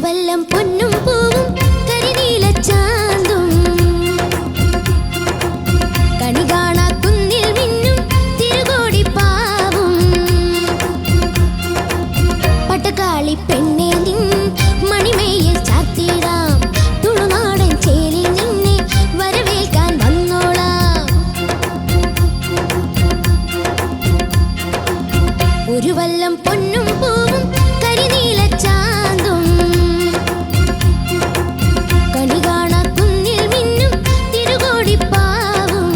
വല്ലം പൊന്നും പൂവും കരിനീലച്ചാന്തും കണി കാണാ കുന്നിൽ മിന്നും തിരുകോടിപ്പാവും പട്ടക്കാളി പെണ്ണെ നിൻ മണിമേയിൽ ചാത്തിടാം തുളുനാടൻ ചേലിൽ നിന്നെ വരവേൽക്കാൻ വന്നോളാം ഒരു വല്ലം പൊന്നും പൂവും കരിനീലച്ചാന്തും കണി കാണാ കുന്നിൽ മിന്നും തിരുകോടിപ്പാവും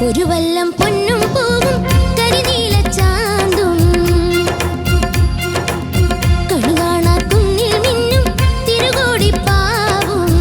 ഒരു വല്ലം പൊന്നും പൂവും കരിനീലച്ചാന്തും കണി കാണാ കുന്നിൽ മിന്നും തിരുകോടിപ്പാവും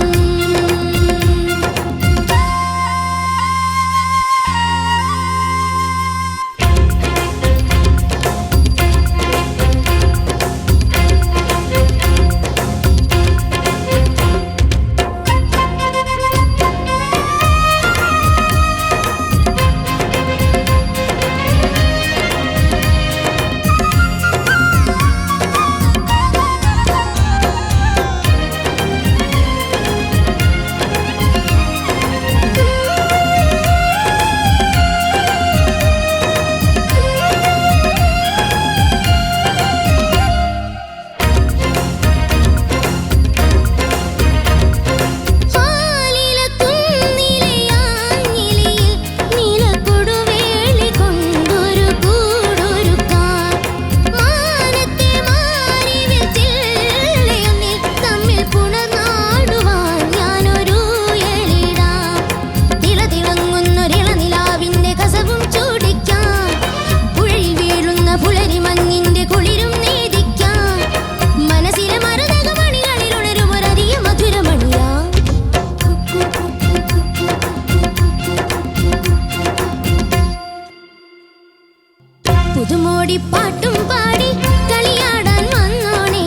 പുതുമോടി പാട്ടും പാടി കളിയാടാൻ വന്നോണേ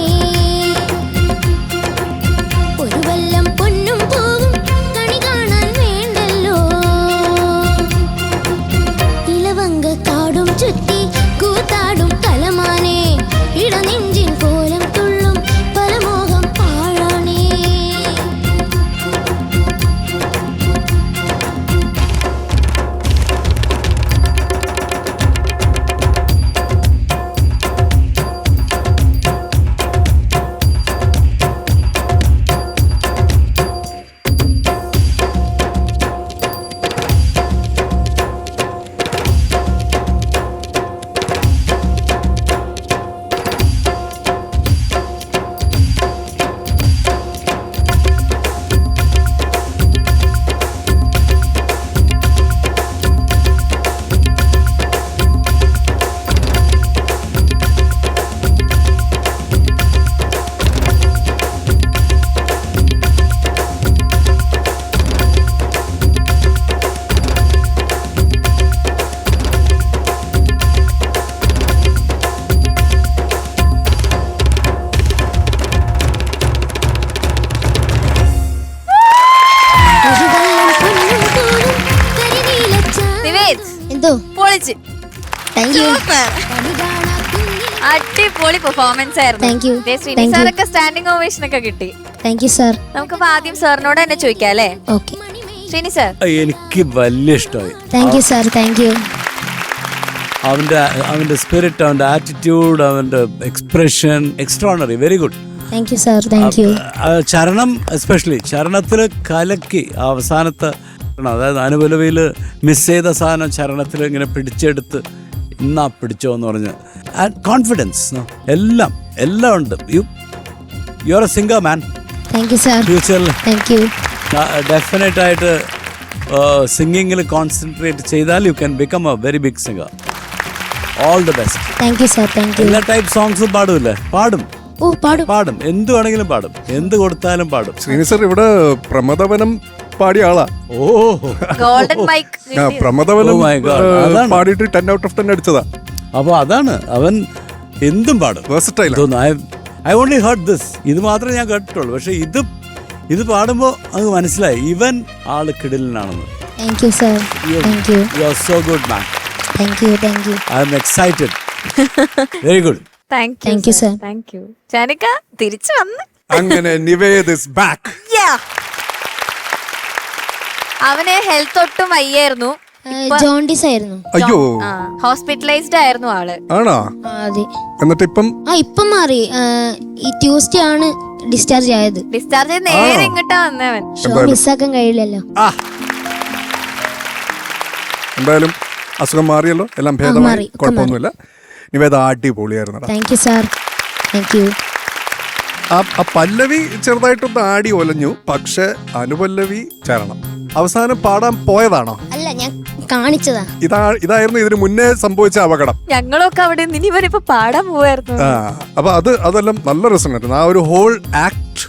ഒരു വല്ലം പൊന്നും പൂവും കണി കാണാൻ വേണ്ടല്ലോ ഇലവങ്ക കാടും ചുറ്റി കൂത്താടും കലമാനേ ഇടനെഞ്ചിൻ കോലം തുള്ളും പരമോഹം പാഴാണേ എന്തോ താങ്ക് യു. അടിപൊളി പെർഫോമൻസ് ആയിരുന്നു. Thank you. ശ്രീനി സാറൊക്കെ സ്റ്റാൻഡിംഗ് ഓവേഷൻ ഒക്കെ കിട്ടി. Thank you sir. നമുക്കിപ്പോ ആദ്യം സാറിനോട് തന്നെ ചോദിക്കാം അല്ലേ? Okay Srini sir. എനിക്ക് വലിയ ഇഷ്ടമായി. Thank you sir. Thank you. അവന്റെ സ്പിരിറ്റ്, അവന്റെ ആറ്റിറ്റ്യൂഡ്, അവന്റെ expression extraordinary, very good. Thank you sir. Thank you. ചരണം എസ്പെഷ്യലി ചരണത്തിൽ കലക്കി അവസാനത്തെ, അതായത് അനുപലവിയിൽ മിസ് ചെയ്ത സാധനം ചരണത്തിൽ ഇങ്ങനെ പിടിച്ചെടുത്ത് ഇന്നാ പിടിച്ചോ എന്ന് പറഞ്ഞ് കോൺഫിഡൻസ് എല്ലാം ഉണ്ട്. You are a singer man. Thank you sir. ഫ്യൂച്ചറിൽ താങ്ക് യു. ഡെഫിനറ്റ് ആയിട്ട് സിംഗിങ്ങിൽ കോൺസെൻട്രേറ്റ് ചെയ്താൽ you can become a very big singer. All the best. Thank you sir. Thank you. എല്ലാ ടൈപ്പ് സോങ്സും പാടുമല്ലേ? പാടും. ഓ പാടും. എന്ത് വേണമെങ്കിലും പാടും, എന്ത് കൊടുത്താലും പാടും. ശ്രീനി സർ ഇവിടെ പ്രമദവനം പാടിയ ആളാ. ഗോൾഡൻ മൈക്ക് പ്രമദവനം പാടിയിട്ട് 10 out of 10 അടിച്ചതാ. അപ്പൊ അതാണ്, അവൻ എന്തും പാടും. ഐ ഓൺലി ഹേർഡ് ദിസ്, ഇത് മാത്രമേ ഞാൻ കേട്ടിട്ടുള്ളൂ. പക്ഷെ ഇത് പാടുമ്പോ അങ്ങ് മനസ്സിലായി ഇവൻ ആള് കിടിലനാണെന്ന്. Thank you sir. Thank you. You are so good man. Thank you. Thank you. I am excited. Very good. Thank you sir. Thank you. Janika തിരിച്ചു വന്ന് അങ്ങനെ നിവേദ് ഈസ് ബാക്ക്. അവന് ഹെൽത്ത് ഒട്ടും വയ്യായിരുന്നു. ജോണ്ടിസ് ആയിരുന്നു. അയ്യോ, ഹോസ്പിറ്റലൈസ്ഡ് ആയിരുന്നു ആള്. ആണോ? അതെ. എന്നിട്ട് ഇപ്പം മാറി. ഈ ട്യൂസ്ഡേ ആണ് ഡിസ്ചാർജ് ആയത്. ഡിസ്ചാർജ് ചെയ്ത് നേരെ ഇങ്ങോട്ടാ വന്നവൻ. ഷോ മിസ്സാക്കാൻ കഴിയില്ലല്ലോ. എന്തായാലും അസുഖം മാറിയല്ലോ, എല്ലാം ഭേദമായി, കുഴപ്പമൊന്നുമില്ല. നിവേദ അടിപൊളിയായിരുന്നു. Thank you sir. Thank U. ആ പല്ലവി ചെറുതായിട്ടൊന്ന് ആടി ഒലഞ്ഞു, പക്ഷെ അനുപല്ലവി ചരണം അവസാനം പാടാൻ പോയതാണോ? അല്ല, ഞാൻ കാണിച്ചതാ. ഇതായിരുന്നു ഇതിന് മുന്നേ സംഭവിച്ച അപകടം. ഞങ്ങളൊക്കെ അവിടെ ഇവനിപ്പോ പാടാൻ പോവായിരുന്നു. അപ്പൊ അതെല്ലാം നല്ല രസമായിരുന്നു. ആ ഒരു ഹോൾ ആക്ട്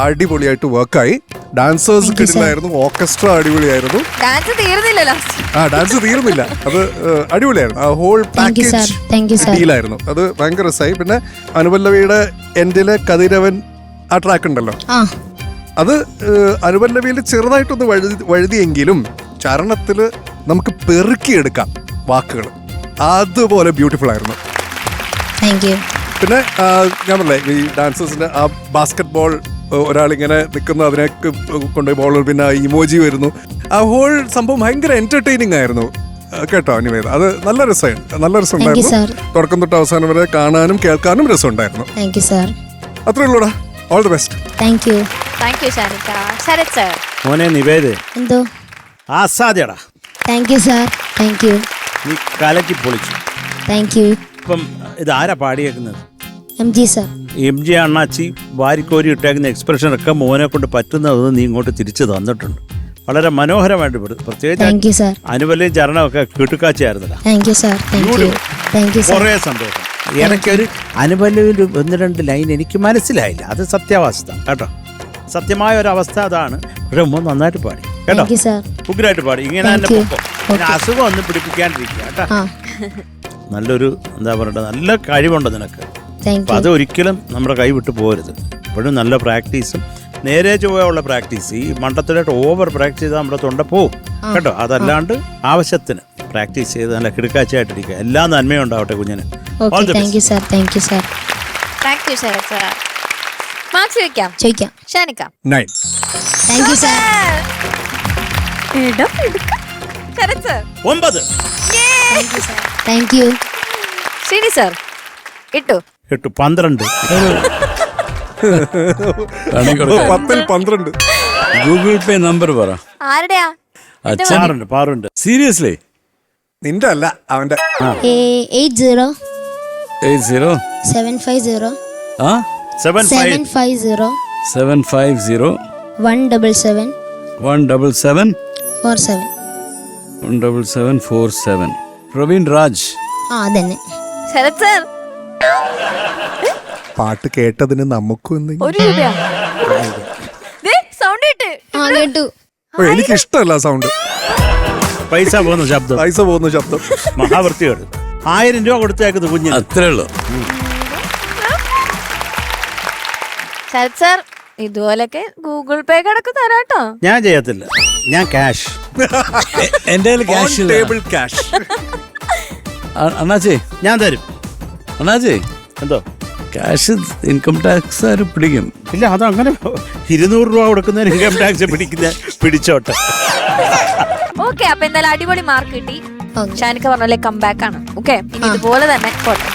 അടിപൊളിയായിട്ട് വർക്കായി. ഡാൻസേഴ്സ് കിടിലായിരുന്നു, ഓർക്കസ്ട്ര അടിപൊളിയായിരുന്നു. ഡാൻസ് തീർന്നില്ലല്ലോ. ഡാൻസ് തീർന്നില്ല, അത് അടിപൊളിയായിരുന്നു. ആ ഹോൾ പാക്കേജ് ഡീലായിരുന്നു. അത് ഭയങ്കര രസമായി. പിന്നെ അനുപല്ലവിയുടെ എൻഡിലെ കതിരവൻ ആ ട്രാക്ക് ഉണ്ടല്ലോ, അത് അനുപല്ലവിയിൽ ചെറുതായിട്ടൊന്ന് വഴുതിയെങ്കിലും ചരണത്തില് നമുക്ക് പെറുക്കിയെടുക്കാം വാക്കുകൾ. അതുപോലെ ബ്യൂട്ടിഫുൾ ആയിരുന്നു. പിന്നെ ഞാൻ പറഞ്ഞേ, ഈ ഡാൻസേഴ്സിന്റെ ആ ബാസ്കറ്റ് ബോൾ ഒരാളിങ്ങനെ നിൽക്കുന്നു, അതിനെ കൊണ്ടുപോയി ബോൾ, പിന്നെ ഇമോജി വരുന്നു. ആ ഹോൾ സംഭവം ഭയങ്കര എന്റർടൈനിങ് ആയിരുന്നു കേട്ടോ നിവേദ. അത് നല്ല രസമുണ്ടായിരുന്നു. തുടക്കം തൊട്ട് അവസാനം വരെ കാണാനും കേൾക്കാനും രസമുണ്ടായിരുന്നു. അത്രേ ഉള്ളൂടാ. All the best. Thank you Sarika. Sarath sir. മോനെ നിവേദ, എന്തോ ആസാദ്യടാ. Thank you sir. Thank you. നീ കലക്കി പൊളിച്ചു. Thank you. ഇപ്പം ഇതാരാ പാടിയേക്കുന്നത്? MG sir. MG അണ്ണാച്ചി വാരിക്കോരി ഇട്ടേക്കുന്ന എക്സ്പ്രഷനൊക്കെ മോനെ കൊണ്ട് പറ്റുന്നത് നീ ഇങ്ങോട്ട് തിരിച്ചു തന്നിട്ടുണ്ട്. വളരെ മനോഹരമായിട്ട് പ്രത്യേകിച്ച് അനുപല്ലയും ചരണമൊക്കെ കിട്ടുക്കാച്ചായിരുന്നല്ലോ. കുറേ സന്തോഷം. എനിക്കൊരു അനുപല്ലയിൽ 1-2 ലൈൻ എനിക്ക് മനസ്സിലായില്ല, അത് സത്യാവസ്ഥ കേട്ടോ. സത്യമായ ഒരു അവസ്ഥ അതാണ്. പക്ഷെ മോൻ നന്നായിട്ട് പാടി കേട്ടോ, ഉഗ്രായിട്ട് പാടി. ഇങ്ങനെ തന്നെ പോകുമ്പോൾ അസുഖം ഒന്നും പിടിപ്പിക്കാണ്ടിരിക്കുക കേട്ടോ. നല്ലൊരു എന്താ പറയട്ടെ, നല്ല കഴിവുണ്ട് നിനക്ക്. അപ്പം അത് ഒരിക്കലും നമ്മുടെ കൈ വിട്ടു പോകരുത്. എപ്പോഴും നല്ല പ്രാക്ടീസും നേരെ ചൊവ്വയുള്ള പ്രാക്ടീസ്. ഈ മണ്ടത്തിലായിട്ട് ഓവർ പ്രാക്ടീസ് ചെയ്താൽ നമ്മുടെ തൊണ്ട പോവും കേട്ടോ. അതല്ലാണ്ട് ആവശ്യത്തിന് പ്രാക്ടീസ് ചെയ്ത് നല്ല കിടക്കാച്ചായിട്ടിരിക്കുക. എല്ലാ നന്മയും ഉണ്ടാവട്ടെ കുഞ്ഞിന്. ഇട്ടു 12. 12. ഗൂഗിൾ പേ നമ്പർ പറ. ആരുടെയാ? പാറുണ്ട്. സീരിയസ്ലി? നിന്റെ അല്ല, അവന്റെ. 80 80 750 750 177 17747. പ്രവീൺ രാജ്. അതന്നെ. ശരത് സർ, പാട്ട് കേട്ടതിന് നമുക്കും എനിക്ക് ഇഷ്ടമല്ല സൗണ്ട്. പൈസ പോകുന്ന ശബ്ദം മഹാവൃത്തിയോട് 1000 രൂപ കൊടുത്തേക്കുന്നത് കുഞ്ഞിന്. അത്രേ ഉള്ളൂ. ശരത് സർ, ഇതുപോലൊക്കെ ഗൂഗിൾ പേ കടക്ക് തരാട്ടോ. ഞാൻ ചെയ്യത്തില്ല, ഞാൻ ക്യാഷ്. എന്റെ ക്യാഷ്. Table cash. അണ്ണാച്ചി ഞാൻ തരും. അണ്ണാച്ചി എന്തോ ക്യാഷ് ഇൻകം ടാക്സ് ആര് പിടിക്കും? ഇല്ല, അതങ്ങനെ 200 രൂപ കൊടുക്കുന്നതിന് ഇൻകം ടാക്സ് പിടിച്ചോട്ടെ. ഓക്കെ, അപ്പൊ എന്തായാലും അടിപൊളി മാർക്ക് കിട്ടി. Okay. ഷാനിക്ക പറഞ്ഞ പോലെ കംബാക്ക് ആണ്. ഓക്കെ, ഇനി ഇതുപോലെ തന്നെ പോട്ടെ.